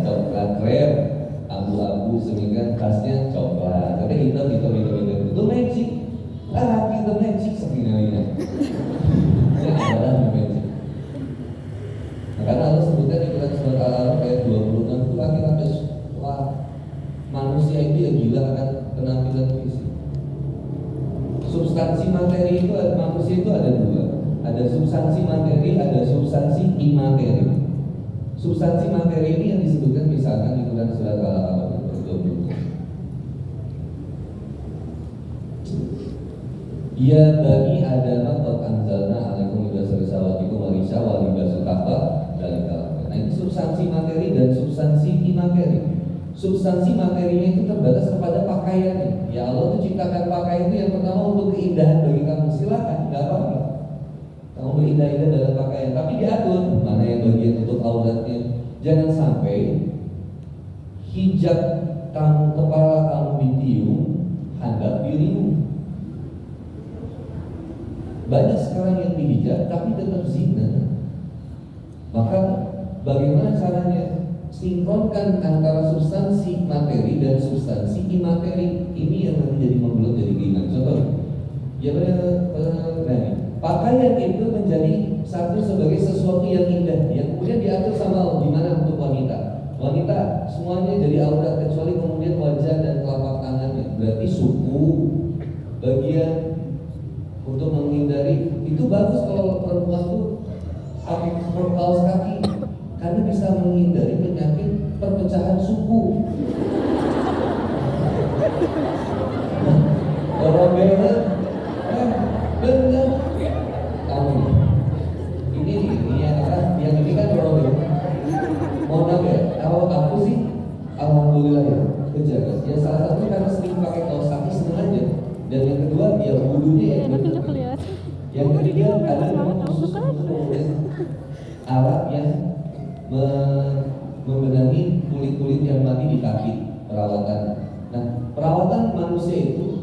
coklat krem, abu-abu sehingga khasnya coklat, tapi hitam itu magic. Laki itu magic sebenarnya. Ini adalah magic. Nah, karena Allah sebutkan di Quran surat Al-A'raf ayat 26 itu laki-laki wah manusia itu yang gila akan penampilan fisik. Substansi materi itu manusia itu ada dua. Ada substansi materi, ada substansi imateri. Substansi materi ini yang disebutkan misalkan di Quran surat Al-A'raf ayat 26. Ya bagi Adam qad anzalna 'alaikum libasan sawatikum wa risha wa libasul taqwa dzalika. Nah, ini substansi materi dan substansi imateri. Substansi materinya itu terbatas kepada pakaiannya. Ya Allah itu ciptakan pakaian itu yang pertama untuk keindahan bagi kamu, silakan, nggak apa-apa. Kamu berindah-indah dalam pakaian, tapi diatur mana yang bagian untuk auratnya. Jangan sampai hijab kamu, kepala kamu ditiung, handap dirimu. Banyak sekarang yang dihijab tapi tetap zina. Maka bagaimana caranya sinkronkan antara substansi materi dan substansi imateri? Ini yang nanti jadi membelut jadi gimana? Contoh, ya pakaian itu menjadi satu sebagai sesuatu yang indah, yang kemudian diatur sama Allah. Gimana untuk wanita? Wanita semuanya jadi aurat kecuali kemudian wajah dan telapak tangannya. Berarti suku bagian untuk menghindari itu bagus kalau perempuan tuh pakai kaos kaki karena bisa menghindari penyakit perpecahan suku. Orang bener, bener. Kamu ini yang ini kan orang bener. Mohon maaf ya, kalau aku sih alhamdulillah ya kejaga. Ya salah satu karena sering pakai kaos kaki sengaja. Dan yang kedua ya wudhunya yang benar. Yang ketiga ada memang khusus alat yang membenahi kulit-kulit yang mati di kaki, perawatan. Nah, perawatan manusia itu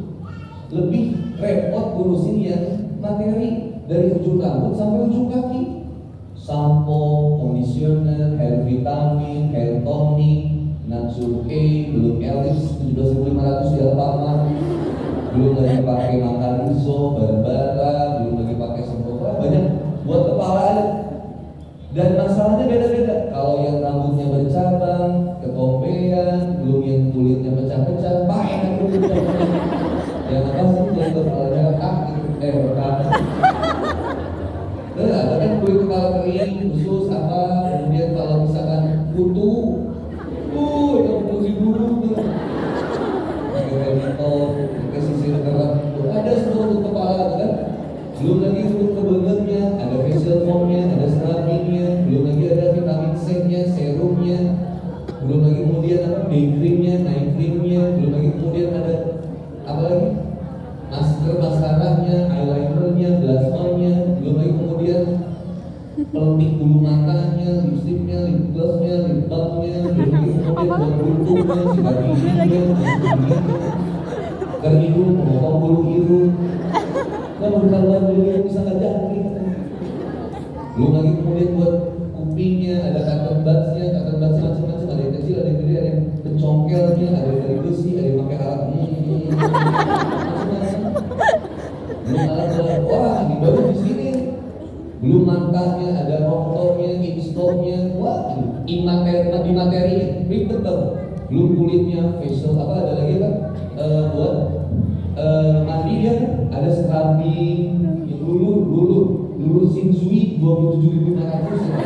lebih repot ngurusin yang materi dari ujung rambut sampai ujung kaki. Sampo, conditioner, hair vitamin, hair tonic, Natsur A, belum Elix 17.500 di Alfamart, belum lagi pakai Makarizo, Barbara, belum lagi pakai Sempurna, banyak buat kepala ada. Dan masalahnya beda-beda. Kalau yang rambutnya bercabang, ketombean, belum yang kulitnya pecah-pecah, pakai kulitnya pecah. Yang apa sih yang kepalanya Terus ada kan kulit kepala kering, khusus apa, kemudian kalau misalkan kutu, yang fungsi dulu tuh. Pakai sisir kerak, ada semua untuk kepala kan. Belum lagi untuk kebenarnya, ada facial foamnya, ada scrubbingnya, belum lagi ada vitamin C-nya, serumnya, belum lagi kemudian apa day creamnya, night creamnya, belum lagi kemudian ada apa lagi masker, maskaranya, eyelinernya, blush on-nya, belum lagi kemudian pelembik bulu matanya, lipstiknya, lip glossnya, lip balmnya, belum lagi kemudian buntungnya, sikat giginya, ke hidung, memotong bulu hidung. Kan bukan bulu yang bisa ngajak. Belum lagi kemudian buat kupingnya, ada cotton buds-nya macam-macam, ada yang kecil, ada yang gede, ada yang pencongkelnya, ada yang dari besi, ada yang pakai alat macam-macam. Belum alat wah ini baru di sini. Belum mantahnya, ada rotornya, installnya, wah di materinya, ribet banget. Belum kulitnya, facial apa ada lagi kan buat mandi ya, ada scrubbing, yang lulu Shinzui 27.500 ya.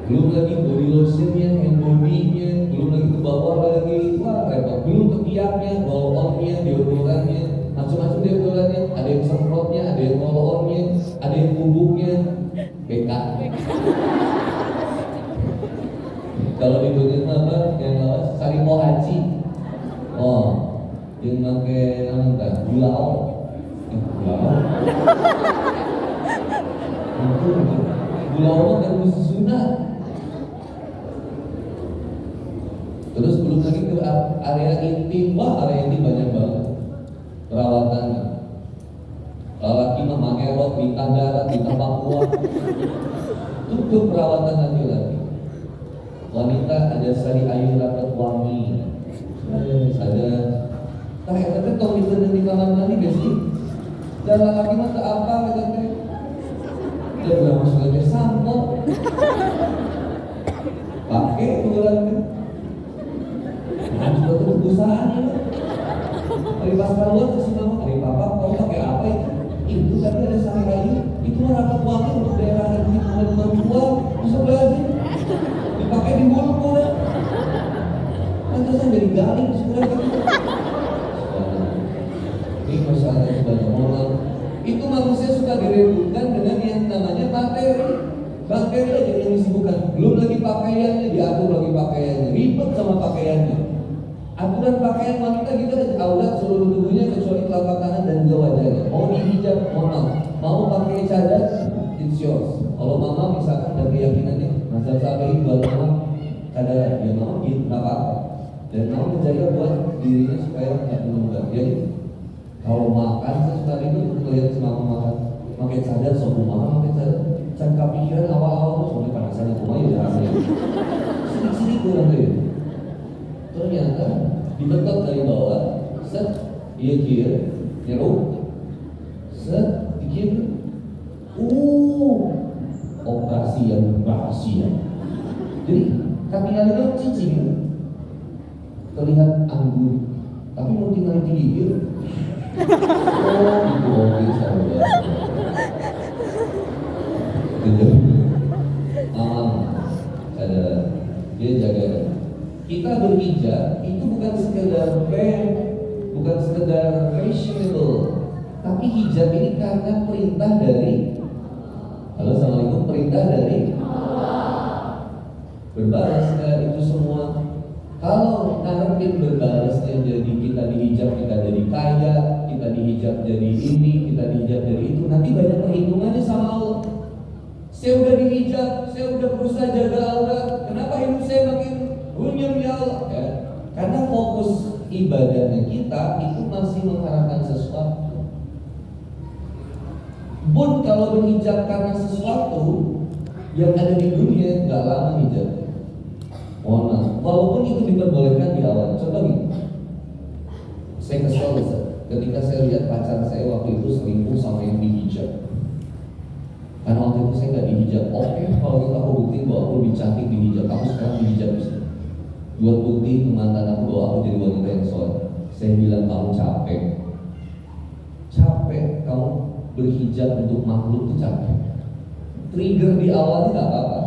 Belum lagi body lotionnya, hand body-nya, belum lagi ke bawah lagi, wah repot. Belum ketiaknya, roll-on-nya, deodorannya, macam-macam deodorannya, ada yang semprotnya, ada yang roll-on-nya, ada yang bubuknya, BK. Kalau di dunia apa? Yang apa? Sarimo Haji. Oh, yang pakai apa? Gulao. Gulao kan khusus sunat. Terus belum lagi ke area intim, wah area intim banyak banget perawatannya. Laki mah mangerot, bintang darat, bintang Papua. Tutup perawatan laki-laki. Wanita ada sari ayu rapat wangi. Ada. Tah eta teh tong diteuneun di kamar mandi geus sih. Dan laki mah teu apa eta teh. Dan ulah masuk lagi sampo. Pakai urang teh. Nah, juga tuh perusahaan ya. Dari pas keluar terus mama dari papa, kamu pakai apa itu? Itu tadi ada sari ayu. Itu mah rapat wangi untuk daerah yang perempuan. Bisa belajar. Dipakai di mulut boleh. Pantasan jadi galing sebenarnya gitu. Ini masalahnya banyak orang. Itu manusia suka direbutkan dengan yang namanya materi. Bakteri aja yang disibukkan. Belum lagi pakaiannya, diatur lagi pakaiannya. Ribet sama pakaiannya. Aturan pakaian wanita kita aurat seluruh tubuhnya kecuali telapak tangan dan juga wajahnya. Mau dihijab, mau pakai cadar, it's yours. Kalau mama misalkan ada keyakinannya, mazhab Syafi'i buat mama cadar, dia mau gitu, nggak apa-apa. Dan mau menjaga buat dirinya supaya nggak menunggak. Jadi kalau makan saya suka itu melihat semua makan, pakai cadar, sobu mama pakai cadar. Saya pikiran awal-awal tuh soalnya panasan itu mah ya rasanya. Sini kurang tuh. Ternyata dibentuk dari bawah, set, iya nyeruk, set, dikir, operasi yang rahasia. Jadi kaki kalian itu cicing, terlihat anggun, tapi mau tinggal di bibir. Itu oke saudara. Ada dia jaga. Kita berhijab itu bukan sekedar brand, bukan sekedar fashionable, tapi hijab ini karena perintah dari halo assalamualaikum, perintah dari berbalas itu semua. Kalau ngarepin berbalasnya jadi kita dihijab, kita jadi kaya, kita dihijab jadi ini, kita dihijab jadi itu, nanti banyak perhitungannya sama Allah. Saya udah dihijab, saya udah berusaha jaga aurat, kenapa hidup saya makin runyam ya Allah? Ya, karena fokus ibadahnya kita itu masih mengharapkan sesuatu. Pun kalau berhijab karena sesuatu yang ada di dunia, nggak lama hijab. Walaupun itu diperbolehkan di awal. Contoh gini, saya kesel ketika saya lihat pacar saya waktu itu selingkuh sama yang dihijab. Karena waktu itu saya nggak dihijab. Oke, kalau gitu aku buktiin bahwa aku lebih cantik dihijab. Aku sekarang dihijab bisa. Buat bukti ke mantan aku bahwa aku jadi wanita yang soleh. Saya bilang kamu capek. Capek kamu berhijab untuk makhluk itu capek. Trigger di awalnya nggak apa-apa.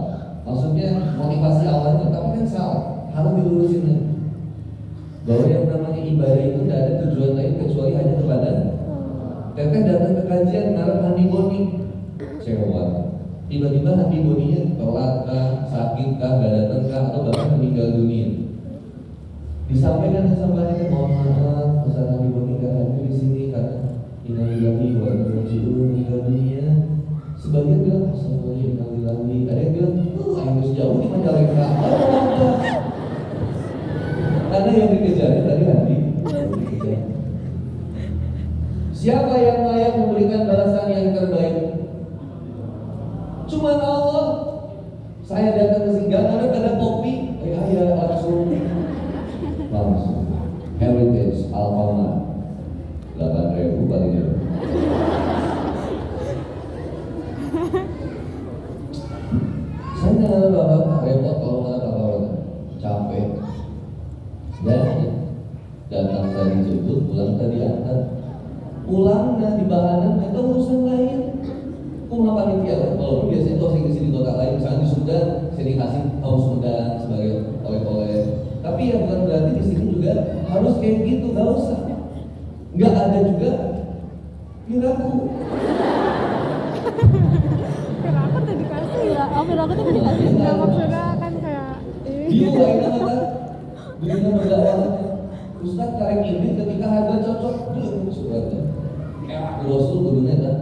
Maksudnya motivasi awalnya, tapi kan salah. Harus dilurusin lagi. Bahwa yang namanya ibadah itu tidak ada tujuan lain kecuali hanya kepada. Teteh datang ke kajian ngarep honeymoon, cewek. Tiba-tiba honeymoonnya telat kah, sakit kah, gak datang kah, atau bahkan meninggal dunia. Disampaikan sama dia, mohon maaf, pesan honeymoon gak hadir di sini karena innalillahi wa inna ilaihi raji'un, meninggal dunia. Sebagian bilang innalillahi, ada yang bilang harus jauh di Majalengka. Karena yang dikejarnya tadi hati. Siapa yang layak memberikan balasan yang terbaik? Cuma Allah. Saya datang ke sini, ada kopi, langsung Heritage Alfamart 8.000 paling jauh. Saya nggak ada apa-apa, repot kalau nggak ada apa-apa, capek. Dan datang tadi jemput, pulang tadi antar. Pulangnya di bahanan itu urusan lain. Kuma panitia, walaupun biasanya kalau saya kesini kota lain, misalnya di Sudan, saya dikasih tahu Sudan sebagai oleh-oleh. Tapi ya bukan berarti di sini juga harus kayak gitu, nggak usah. Nggak ada juga miraku. Miraku tuh dikasih ya, miraku tuh dikasih. Nggak maksudnya kan kayak Dia lain apa? Dunia berdakwah. Ustaz karek ini ketika harga cocok, tuh suratnya. Ya Rasul kudunya kan.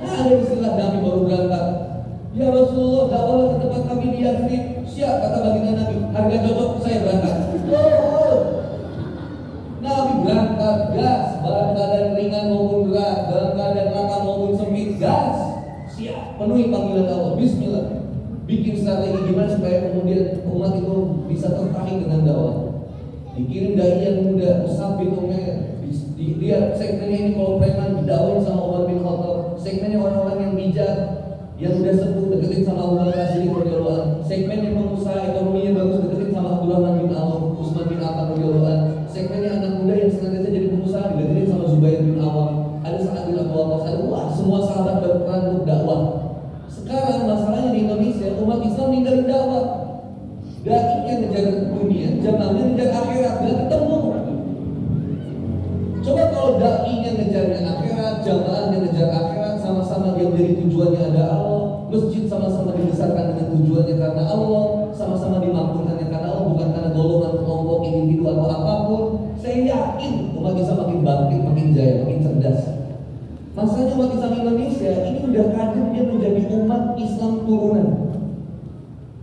Ada istilah Nabi baru berangkat. Ya Rasulullah, dakwalah ke tempat kami di Yathrib. Siap kata baginda Nabi, harga cocok saya berangkat. Nabi berangkat gas, dalam keadaan ringan maupun berat, dalam keadaan lapang maupun sempit, gas. Siap, penuhi panggilan Allah. Bismillah. bikin strategi gimana supaya kemudian umat itu bisa tertarik dengan dakwah. Dikirim dai yang muda, Mus'ab bin Umair. Dia segmennya ini kalau preman didakwain sama Umar bin Khattab. Segmennya orang-orang yang bijak, yang udah sepuh deketin sama Abu Bakar As-Siddiq radhiyallahu anhu. Segmennya pengusaha ekonominya bagus deketin sama Abdurrahman bin Auf, Utsman bin Affan radhiyallahu anhu. Segmennya anak muda yang senantiasa jadi pengusaha dideketin sama Zubair bin Awam. Ada Sa'ad bin Abi Waqqas, ada semua sahabat berperan untuk dakwah. Sekarang masalahnya di Indonesia umat Islam ninggalin dakwah. Dai yang ngejar dunia, jamaahnya ngejar akhirat, nggak ketemu. Coba kalau dai yang ngejarnya akhirat, jamaahnya ngejar akhirat, sama-sama yang dari tujuannya ada Allah, masjid sama-sama dibesarkan dengan tujuannya karena Allah, sama-sama dimakmurkannya karena Allah, bukan karena golongan, kelompok, individu atau apapun. Saya yakin umat Islam makin bangkit, makin jaya, makin cerdas. Masalahnya umat Islam Indonesia ini udah kadang dia menjadi umat Islam turunan.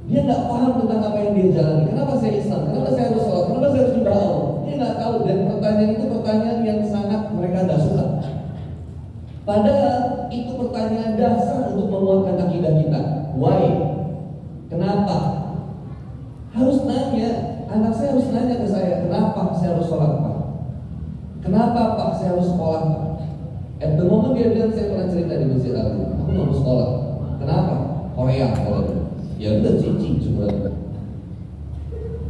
Dia nggak paham tentang apa yang dia jalani. Kenapa saya Islam? Kenapa saya harus sholat? Kenapa saya harus nyembah Allah? Dia nggak tahu, dan pertanyaan itu pertanyaan yang sangat mereka nggak suka. Padahal itu pertanyaan dasar untuk menguatkan akidah kita. Why? Kenapa? Harus nanya. Anak saya harus nanya ke saya, kenapa saya harus sholat, Pak? Kenapa, Pak, saya harus sekolah, Pak? At the moment dia bilang, saya pernah cerita di Masjid Al-Quran, aku nggak mau sekolah. Kenapa? Korea, kalau ya udah cincin sebenarnya.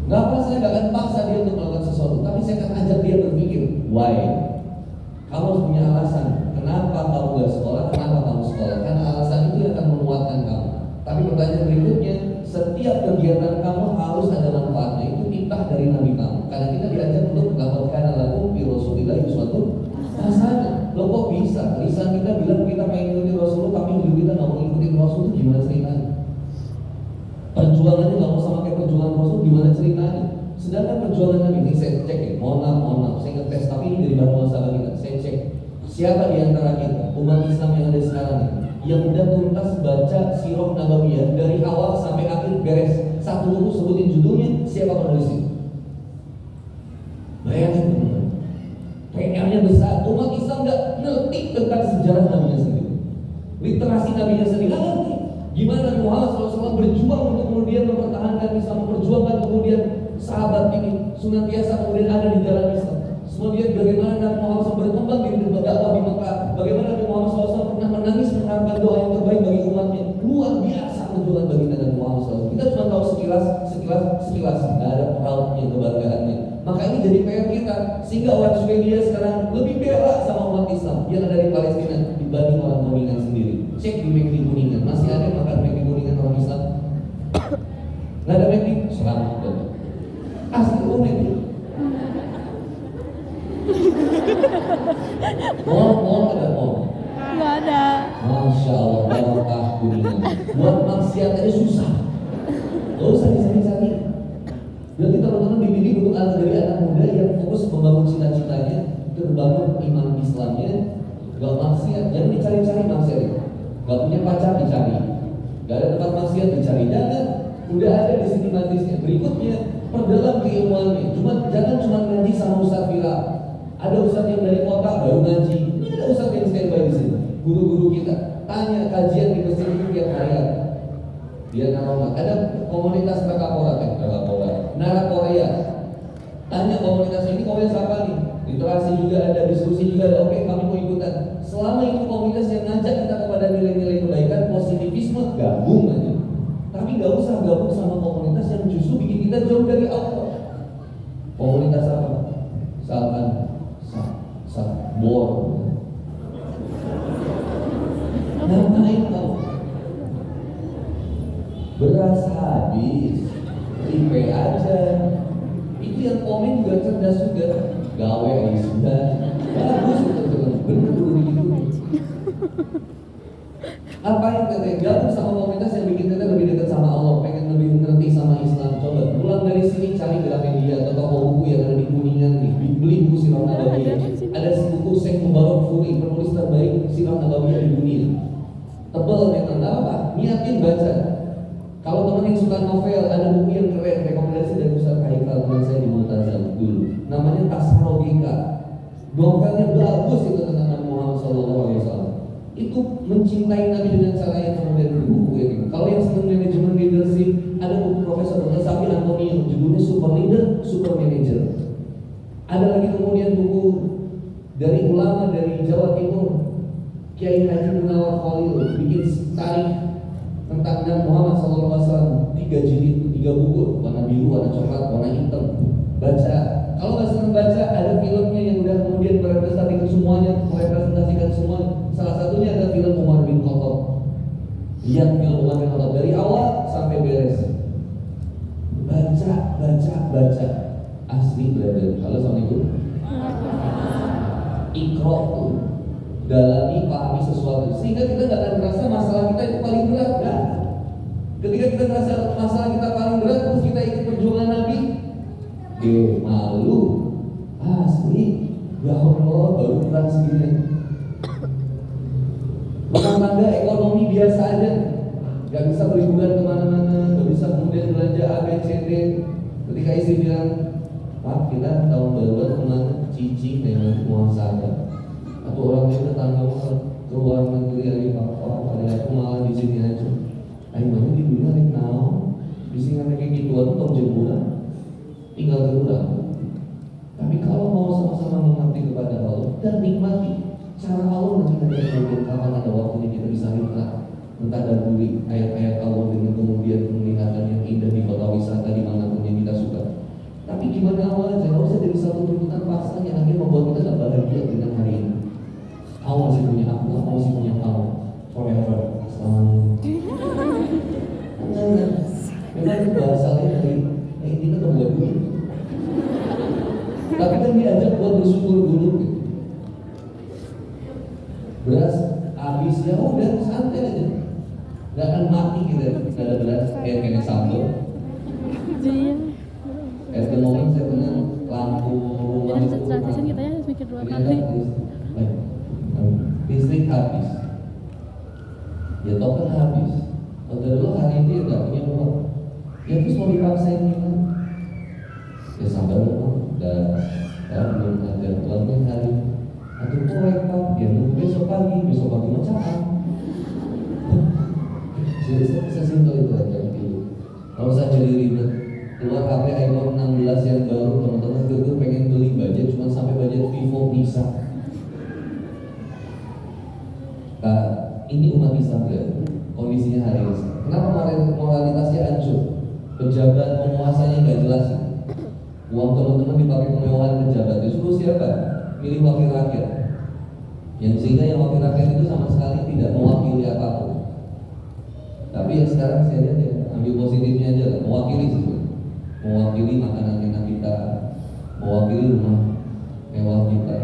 Nggak apa, saya nggak akan paksa dia untuk melakukan sesuatu, tapi saya akan ajak dia berpikir, why? Kamu harus punya alasan. Kenapa kamu nggak sekolah? Kenapa kamu sekolah? Karena alasan itu yang akan menguatkan kamu. Tapi pertanyaan berikutnya, setiap kegiatan kamu harus ada manfaatnya. Itu titah dari Nabi kamu. Karena kita diajak untuk melakukan lakum bi Rasulillah suatu hasanah. Loh kok bisa? Lisan kita bilang kita pengen ikuti Rasul, tapi hidup kita nggak mau ikutin Rasul, itu gimana ceritanya? Perjuangannya nggak mau sama kayak perjuangan Rasul, gimana ceritanya? Sedangkan perjuangan Nabi ini saya cek ya, mohon maaf, saya ngetes, tapi ini dari bahan muhasabah kita, saya cek siapa di antara kita umat Islam yang ada sekarang ini yang udah tuntas baca Sirah Nabawiyah dari awal sampai akhir beres satu buku, sebutin judulnya, siapa penulisnya? Bayangin teman-teman, PR-nya besar. Umat Islam nggak ngerti tentang sejarah Nabi sendiri, literasi Nabi sendiri nggak ngerti. Gimana Nabi Muhammad SAW berjuang untuk kemudian mempertahankan Islam, memperjuangkan kemudian sahabat ini senantiasa kemudian ada di jalan Islam. Kemudian bagaimana Nabi Muhammad SAW berkembang di dakwah di Mekah, bagaimana Nabi Muhammad SAW pernah menangis mengharapkan doa yang terbaik bagi umatnya. Luar biasa perjuangan bagi Nabi Muhammad SAW. Kita cuma tahu sekilas, nggak ada perautnya, kebanggaannya. Maka ini jadi PR kita, sehingga orang Swedia sekarang lebih bela sama umat Islam yang ada di Palestina dibanding orang Kuningan sendiri. Cek di McD Kuningan, masih ada yang makan McD Kuningan orang Islam? Nggak ada McD? Selamat dong. Asli McD. Mall ada mall? Nggak ada. Masya Allah, barokah Kuningan. Buat maksiat aja susah. Gak usah disani-sani. Berarti teman-teman dididik untuk anak dari anak muda yang fokus membangun cita-citanya, terbangun iman Islamnya, gak maksiat, jangan dicari-cari maksiat. Gak punya pacar dicari, gak ada tempat maksiat dicari, jangan. Udah ada di sini majelisnya. Berikutnya, perdalam keilmuannya. Jangan cuma ngaji sama Ustaz viral. Ada Ustaz yang dari kota baru ngaji. Ini ada Ustaz yang standby di sini. Guru-guru kita tanya kajian di masjid itu tiap hari. Dia naromat. Ada komunitas Nara Korea. Tanya komunitas ini komunitas apa nih? Literasi juga ada, diskusi juga ada. Oke, kami mau ikutan. Selama itu komunitas yang ngajak kita kepada nilai-nilai kebaikan, positivisme, gabung aja. Tapi gak usah gabung sama komunitas yang justru bikin kita jauh dari Allah. Komunitas apa? Bor. Ngapain kamu? Beras habis, IP aja. Itu yang komen juga cerdas juga. Gawe sudah bagus betul-betul. Bener dulu gitu. Apa yang katanya gabung sama komunitas yang bikin kita lebih dekat sama Allah, pengen lebih ngerti sama Islam. Coba pulang dari sini cari Gramedia atau toko buku yang ada di Kuningan nih. Beli buku Sirah Nabawiyah. Ada buku Syekh Mubarak Furi, penulis terbaik Sirah Nabawiyah di dunia. Tebal memang, nggak apa, niatin baca. Kalau teman yang suka novel, ada buku yang keren, rekomendasi dari Ustaz Haikal teman saya di Mu'tazal dulu. Namanya Tasrogika. Novelnya bagus itu tentang Nabi Muhammad SAW. Itu mencintai Nabi dengan cara yang kemudian buku ini. Kalau yang senang manajemen leader Muhammad SAW 3 jilid, 3 buku, warna biru, warna coklat, warna hitam. Baca. Kalau nggak senang baca, ada filmnya yang udah kemudian merepresentasikan semuanya, Salah satunya ada film Umar bin Khattab. Lihat film Umar bin Khattab dari awal sampai beres. Baca. Asli brother. Halo, assalamualaikum. Iqra tuh, dalami, pahami sesuatu, sehingga kita nggak akan merasa masalah kita itu paling berat, kan? Ketika kita merasa masalah kita paling berat, terus kita ikut perjuangan Nabi, malu, asli, ya Allah, baru berat segini. Rumah tangga ekonomi biasa aja, nggak bisa berliburan kemana-mana, nggak bisa kemudian belanja A, B, C, D. Ketika istri bilang, Pak, kita tahun baruan kemana? Cicing dengan muasabah. Atau orang yang tetangga keluar negeri lagi, Pak, ada aku malah di sini aja. Ayo mana di dunia nih now, di sini kayak gituan tong jemuran, tinggal terulang. Tapi kalau mau sama-sama mengerti kepada Allah dan nikmati cara Allah, nanti kemudian kapan ada waktunya kita bisa nikmat entah dan beli ayat-ayat Allah dengan kemudian penglihatan yang indah di kota wisata dimanapun yang kita suka. Tapi gimana awalnya? Nggak usah jadi satu tuntutan paksa yang akhirnya membuat kita nggak bahagia dengan hari ini. Kamu masih punya aku, kamu masih punya kamu forever. Enggak. Memang itu bahasannya dari kita tuh buat duit. Tapi kan diajak buat bersyukur dulu gitu. Beras habis, ya udah santai aja. Nggak akan mati kita, nggak ada beras kayak sambal. At the moment saya pernah lampu rumah itu transition kita ya harus mikir 2 kali. Listrik habis, ya token habis. Kalau dulu hari ini ya nggak punya uang, ya terus mau dipaksain gimana? Ya sabar dong, belum ada uangnya hari. Aduh korek Pak, ya nunggu besok pagi macam apa? Jadi sesimpel itu aja gitu. Kalau saya jadi ribet, keluar HP iPhone 16 yang baru, teman-teman gue pengen beli budget cuma sampai budget Vivo bisa. Nah, ini umat Islam ya, kondisinya hari ini. Kenapa moralitasnya hancur? Pejabat penguasanya nggak jelas. Uang teman-teman dipakai kemewahan pejabat. Disuruh siapa? Milih wakil rakyat. Yang sehingga yang wakil rakyat itu sama sekali tidak mewakili apapun. Tapi yang sekarang saya lihat ya, ambil positifnya aja lah, mewakili sebenarnya. Mewakili makanan enak kita, mewakili rumah mewah kita.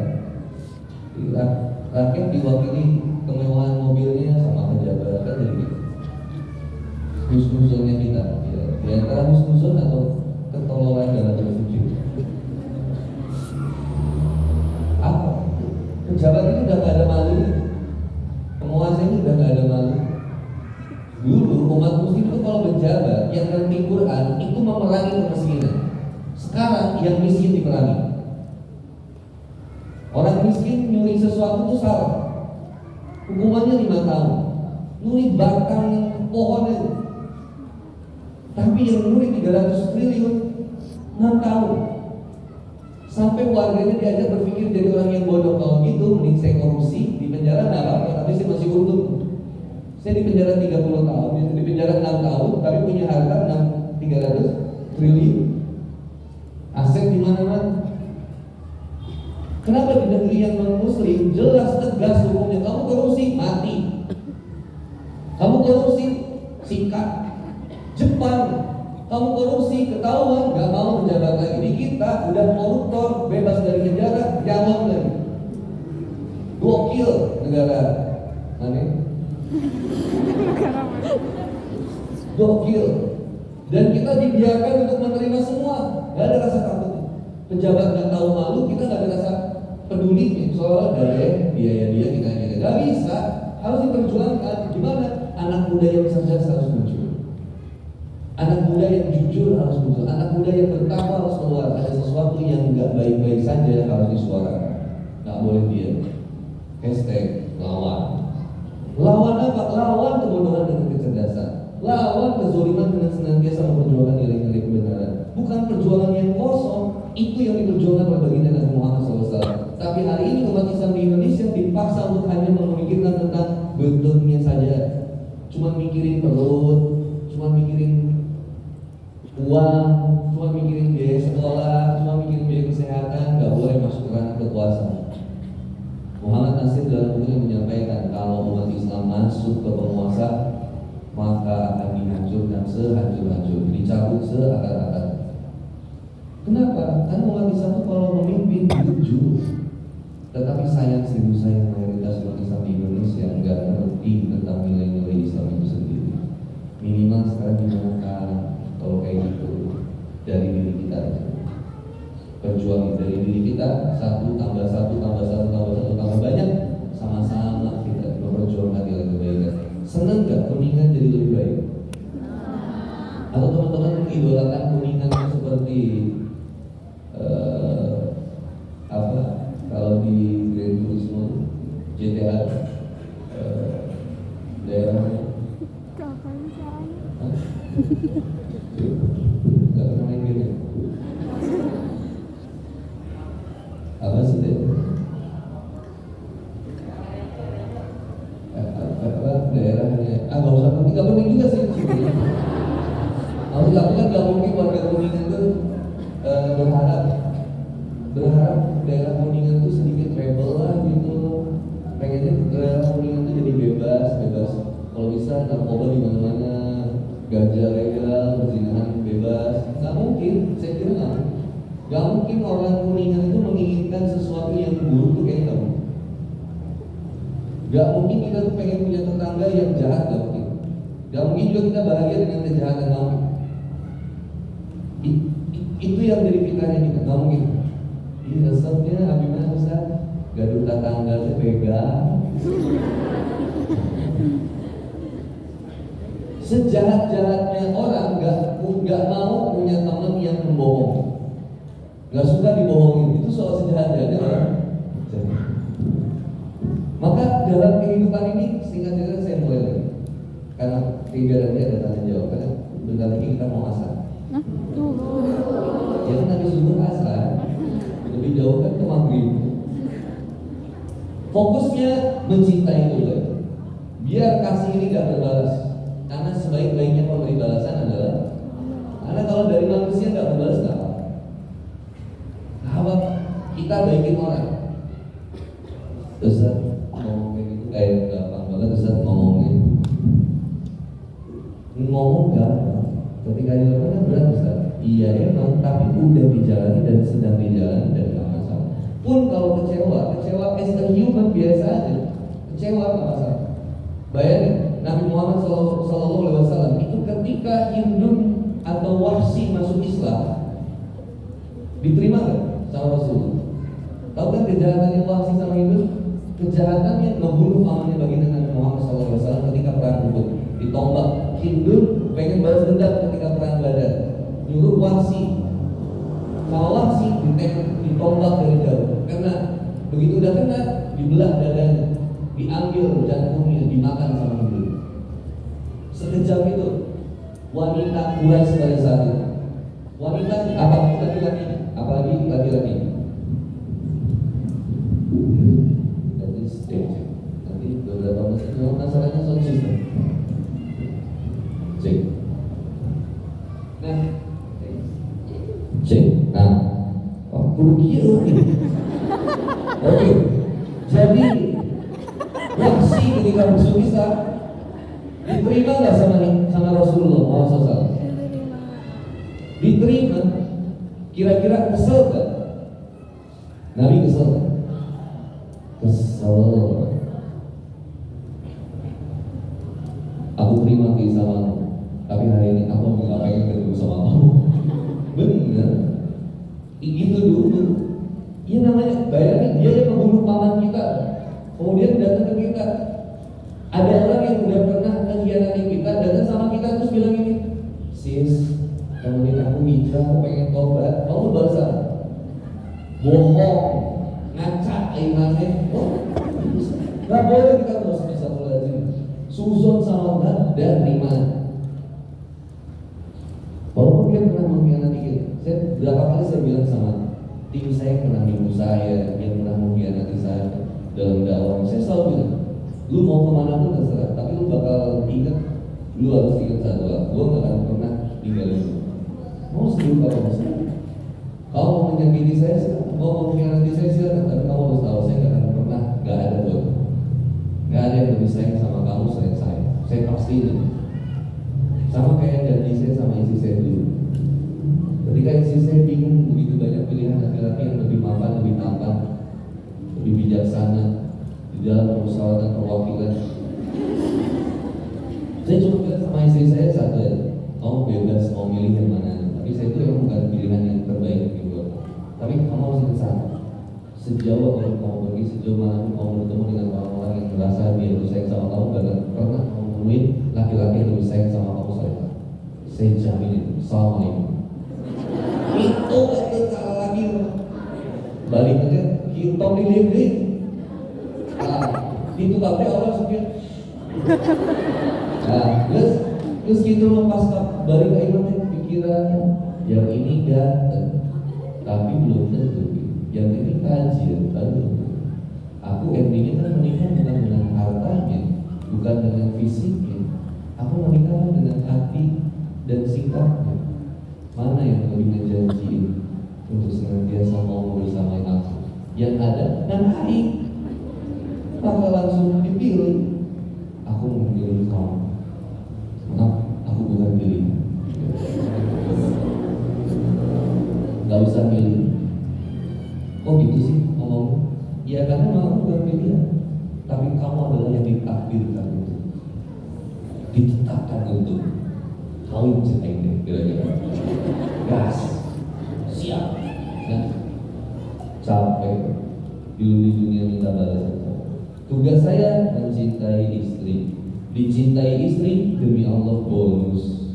Rakyat diwakili kemewahan mobilnya sama pejabat kan jadi gitu. Husnuzonnya kita, ya, di antara husnuzon atau ketololan dalam bersujud. Apa? Pejabat ini udah gak ada malu, penguasa ini udah gak ada malu. Dulu umat muslim itu kalau berjabat yang ngerti Quran itu memerangi kemiskinan. Sekarang yang miskin diperangi. Orang miskin nyuri sesuatu itu salah, hukumannya 5 tahun. Nyuri batang pohon itu. Tapi yang nyuri 300 triliun 6 tahun. Sampai warganya diajak berpikir jadi orang yang bodoh. Kalau gitu mending saya korupsi di penjara nggak apa-apa, tapi saya masih untung. Saya di penjara 30 tahun, di penjara 6 tahun, tapi punya harta 300 triliun. Aset di mana-mana. Kenapa di negeri yang non-muslim jelas tegas hukumnya? Kamu korupsi, mati. Kamu korupsi, sikat. Jepang, kamu korupsi, ketahuan, nggak mau menjabat lagi. Di kita udah koruptor, bebas dari penjara, jangan lagi. Gokil negara, aneh. Gokil. Dan kita dibiarkan untuk menerima semua, nggak ada rasa takut. Pejabat nggak tahu malu, kita nggak ada rasa peduli. Soalnya dari biaya dia kita nggak bisa, harus diperjuangkan. Gimana? Anak muda yang cerdas harus muncul. Anak muda yang jujur harus muncul. Anak muda yang bertakwa harus keluar. Ada sesuatu yang nggak baik-baik saja harus disuarakan. Nggak boleh diam. Hashtag lawan. Lawan apa? Lawan kebodohan dengan kecerdasan. Lawan kezaliman dengan senantiasa memperjuangkan nilai-nilai kebenaran. Bukan perjuangan yang kosong. Itu yang diperjuangkan oleh baginda Nabi Muhammad SAW. Tapi hari ini umat Islam di Indonesia dipaksa untuk hanya memikirkan tentang bentuknya saja. Cuma mikirin perut, cuma uang, cuma mikirin biaya sekolah, cuma mikirin biaya kesehatan, nggak boleh masuk ke ranah kekuasaan. Muhammad Nasir dalam bukunya menyampaikan kalau umat Islam masuk ke penguasa maka akan dihancurkan sehancur-hancur, dicabut seakar-akar. Kenapa? Karena umat Islam itu kalau memimpin jujur, tetapi sayang mayoritas umat Islam di Indonesia nggak ngerti tentang nilai-nilai Islam itu sendiri. Minimal sekarang gimana kalau kayak gitu dari diri kita aja. Perjuangin dari diri kita, 1 tambah 1 tambah 1 tambah 1 tambah banyak, sama-sama kita memperjuangkan nilai kebaikan. Senang nggak Kuningan jadi lebih baik? Atau teman-teman mengidolakan Kuningan seperti kalau di Grand Turismo GTA daerahnya Kapan saya? nggak pernah main game ya? Apa sih deh? Daerahnya nggak usah penting, nggak penting juga sih sebenarnya. Harus dilakukan, nggak mungkin warga Kuningan tuh berharap daerah Kuningan tuh sedikit rebel lah gitu. Pengennya daerah Kuningan tuh jadi bebas. Kalau bisa narkoba di mana-mana, ganja legal, perzinahan bebas. Nggak mungkin, saya kira nggak mungkin. Nggak mungkin orang Kuningan itu menginginkan sesuatu yang buruk tuh kayak nggak mungkin. Gak mungkin kita tuh pengen punya tetangga yang jahat, gak mungkin. Gak mungkin juga kita bahagia dengan kejahatan, gak mungkin. Itu yang dari pikirannya kita, gak mungkin. Ini resepnya Abimana Ustaz, gaduh tetangga tuh pegang. Sejahat-jahatnya orang gak mau punya teman yang membohong. Gak suka dibohongin, itu soal sejahat-jahatnya orang. Maka dalam kehidupan ini singkat cerita saya mulai lagi. Karena tiga dan dia ada tanya jawab. Karena bentar lagi kita mau asar. Ya kan habis zuhur asar. Lebih jauh kan ke maghrib. Fokusnya mencintai dulu. Biar kasih ini gak berbalas. Karena sebaik-baiknya pemberi balasan adalah, karena kalau dari manusia gak berbalas gak apa. Sahabat, kita baikin orang. Ustaz ngomongin itu kayak gampang banget. Ustaz ngomong gampang, ketika dilakukan berat Ustaz. Iya emang, tapi udah dijalani dan sedang dijalani dan gak masalah. Pun kalau kecewa as a human biasa aja. Kecewa gak masalah. Bayangin Nabi Muhammad SAW itu ketika Hindun atau Wahsy masuk Islam, diterima gak sama Rasulullah? Tahu kan kejahatannya Wahsy sama Hindun? Kejahatannya membunuh pamannya baginda Nabi Muhammad SAW ketika perang Uhud, ditombak. Hindun pengen balas dendam ketika perang Badar, nyuruh Wahsy, sama Wahsy ditombak dari jauh. Karena begitu udah kena, dibelah dadanya, diambil jantungnya, dimakan sama Hindun. Sekejam itu wanita Quraisy pada saat itu. Wanita apalagi laki-laki. Nanti beberapa masjid masalahnya sound system. Cek. Nah, Oke. Jadi Wahsy ketika masuk Islam diterima nggak sama Rasulullah SAW? Diterima. Kira-kira kesel nggak? Nabi kesel nggak? Kesel. Aku terima keislamanmu, tapi hari ini aku nggak pengen ketemu sama kamu. Bener. Itu dulu. Iya namanya, bayangin dia yang membunuh paman kita, kemudian datang ke kita. Ada orang yang udah pernah mengkhianati kita, datang sama kita terus bilang ini, sis, kemudian aku minta, aku pengen tobat. Kamu balas apa? Bohong, ngacak imannya. Gak boleh kita terus bisa belajar. Suzon sama Allah dan terima. Walaupun dia pernah mengkhianati kita, berapa kali saya bilang sama tim saya, pernah nipu saya, yang pernah mengkhianati saya dalam dakwah. Saya selalu bilang, lu mau kemana pun terserah, tapi lu bakal ingat, lu harus ingat satu hal, gua gak akan pernah tinggalin lu. Kamu setuju kalau mau saya? Kamu mau menyakiti saya, kamu mau mengkhianati saya silakan, tapi kamu harus tahu saya nggak ada buat. Nggak ada yang lebih sayang sama kamu selain saya. Saya pasti ini. Sama kayak janji saya sama istri saya dulu. Ketika istri saya bingung begitu banyak pilihan laki-laki yang lebih mapan, lebih tampan, lebih bijaksana di dalam permusyawaratan perwakilan. Saya cuma bilang sama istri saya satu ya, kamu bebas mau milih yang mana. Tapi saya itu yang bukan pilihan yang terbaik gitu. Tapi kamu harus ingat satu, sejauh apapun kamu pergi, sejauh mana kamu bertemu dengan orang-orang yang merasa dia itu sayang sama kamu, gak akan pernah kamu nemuin laki-laki yang lebih sayang sama kamu selain aku. Saya jamin itu. Assalamualaikum. Itu cara lagi balik aja, kita pilih. Itu tapi orang sekian. Nah, terus gitu loh pas balik ke iman pikiran yang ini ganteng, tapi belum tentu. Yang ini tajir, aku endingnya kan menikah bukan dengan hartanya, bukan dengan fisiknya. Aku menikah dengan hati dan sikapnya. Mana yang lebih menjanjikan untuk senantiasa mau bersama aku? Yang ada dan baik, maka langsung dipilih. Aku memilih kamu. Maaf, aku bukan pilih. Gak usah pilih. Oh gitu sih ngomong. Ya karena memang bukan pilihan, tapi kamu adalah yang ditakdirkan untuk, ditetapkan untuk kawin cinta ini. Kira-kira gas, siap. Nah, capek di dunia minta balasan. Tugas saya mencintai istri, dicintai istri demi Allah bonus.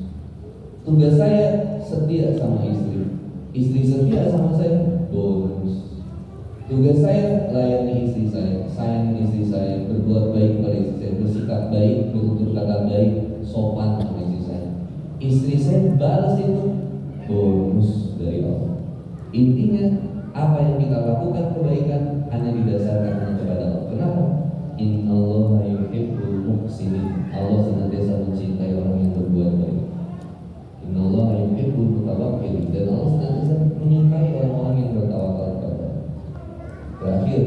Tugas saya setia sama istri, istri setia sama saya bonus. Tugas saya layani istri saya, sayang istri saya, berbuat baik pada istri saya, bersikap baik, bertutur kata baik, sopan sama istri saya. Istri saya balas itu bonus dari Allah. Intinya apa yang kita lakukan kebaikan hanya didasarkan hanya kepada Allah. Kenapa? Innallaha yuhibbul muhsinin. Allah senantiasa mencintai orang yang berbuat baik. Innallaha yuhibbul mutawakkilin. Dan Allah senantiasa menyukai orang-orang yang bertawakal kepada. Terakhir,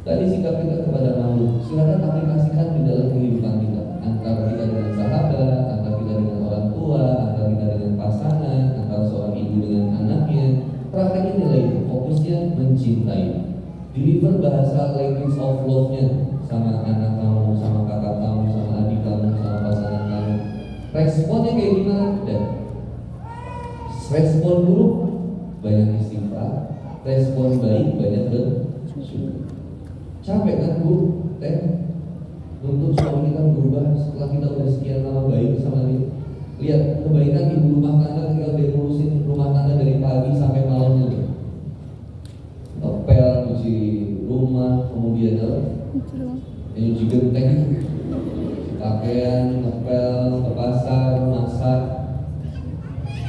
tadi sikap kita kepada makhluk silakan aplikasikan di dalam kehidupan kita. Antara kita dengan sahabat, antara kita dengan orang tua, antara kita dengan pasangan, antara seorang ibu dengan anaknya. Praktekin nilai itu, fokusnya mencintai. Deliver bahasa language of love-nya sama anak kamu, sama kakak kamu, sama adik kamu, sama pasangan kamu. Responnya kayak gimana? Dan respon buruk banyak istighfar. Respon baik banyak bersyukur. Capek kan Bu? Untuk suami kita berubah setelah kita udah sekian lama baik sama dia. Lihat kebaikan ibu rumah tangga ketika dia ngurusin rumah tangga dari pagi sampai malamnya. Ngepel, cuci rumah, kemudian nyuci genteng, pakaian, ngepel, ke pasar, masak,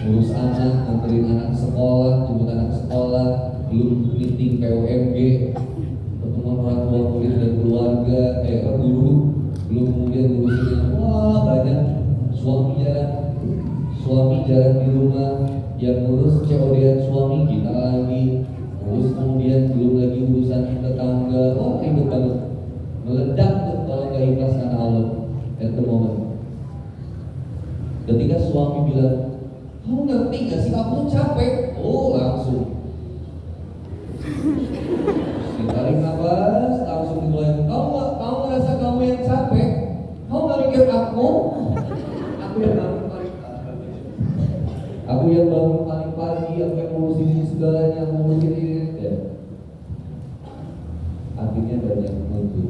ngurus anak, nganterin anak ke sekolah, jemput anak ke sekolah, belum meeting PUMG, pertemuan orang tua murid dan keluarga, guru, belum kemudian ngurusin wah banyak suami jarang di rumah, yang ngurus COD-an suami kita lagi, terus kemudian belum lagi urusan tetangga, wah ribet banget, meledak tuh kalau nggak ikhlas karena Allah at the moment. Ketika suami bilang, kamu ngerti gak sih aku capek? Oh langsung ditarik nafas, langsung dimulai. Kamu ngerasa kamu yang capek? Kamu gak mikir aku yang bangun paling pagi. Aku yang bangun paling pagi, aku yang ngurusin segalanya, ngurusin ini. Ya. Akhirnya banyak muncul.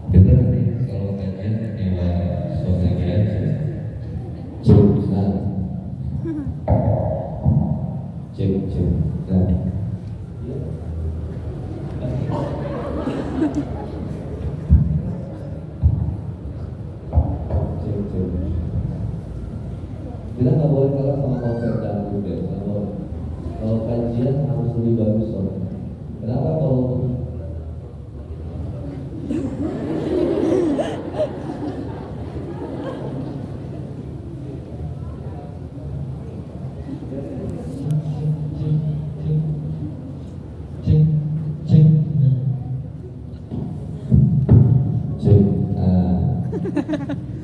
Kita nanti kalau pengen nyewa sosmed aja. Nah. Cek. Nah. Kita nggak boleh kalah sama konser dangdut deh. Kalau kajian harus lebih bagus loh. Kenapa kalau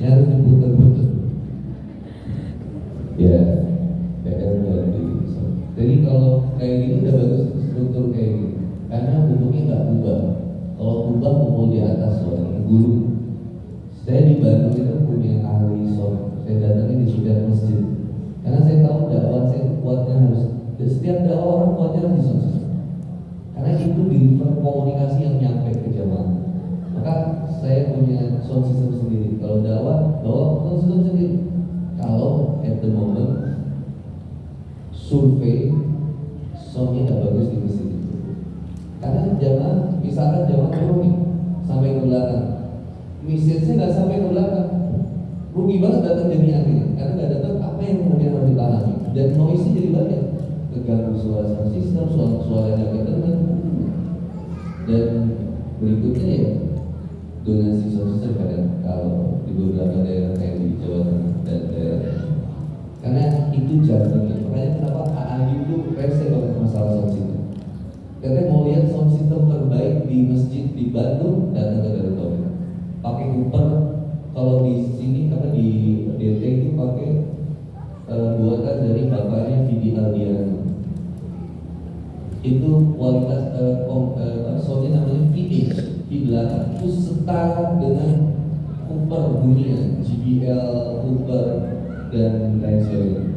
Ya harus diputer-puter. Ya, kan ganti. Jadi kalau kayak gini udah bagus struktur kayak gini, karena bentuknya nggak kubah. Kalau kubah kumpul di atas soalnya gulu. Saya di Bandung itu punya ahli sound. Saya datangin di setiap masjid. Karena saya tahu dakwah saya itu kuatnya harus setiap dakwah orang kuatnya harus di sound system. Karena itu deliver komunikasi yang nyampe ke jamaah. Maka saya punya sound system sendiri. Kalau dakwah bawa sound system sendiri. Kalau at the moment survei soundnya nggak bagus di masjid itu. Karena jamaah, misalkan jamaah turun nih sampai ke belakang, message-nya nggak sampai ke belakang, rugi banget datang jadi akhirnya. Karena nggak datang apa yang kemudian harus dipahami dan noise-nya jadi banyak, terganggu suara sound system, suaranya agak dengar. Dan berikutnya ya donasi sound system kadang kalau di beberapa daerah kayak di Jawa Tengah dan daerah, karena itu jargonnya. Makanya kenapa AAG itu rese banget masalah sound system. Katanya mau lihat sound system terbaik di masjid di Bandung, datang ke Darut Tauhid. Pakai Cooper. Kalau di sini karena di DT itu pakai buatan dari bapaknya Vidi Aldiano. Itu kualitas soundnya namanya VH di belakang itu setara dengan Cooper bunyinya, JBL, Cooper dan lain sebagainya.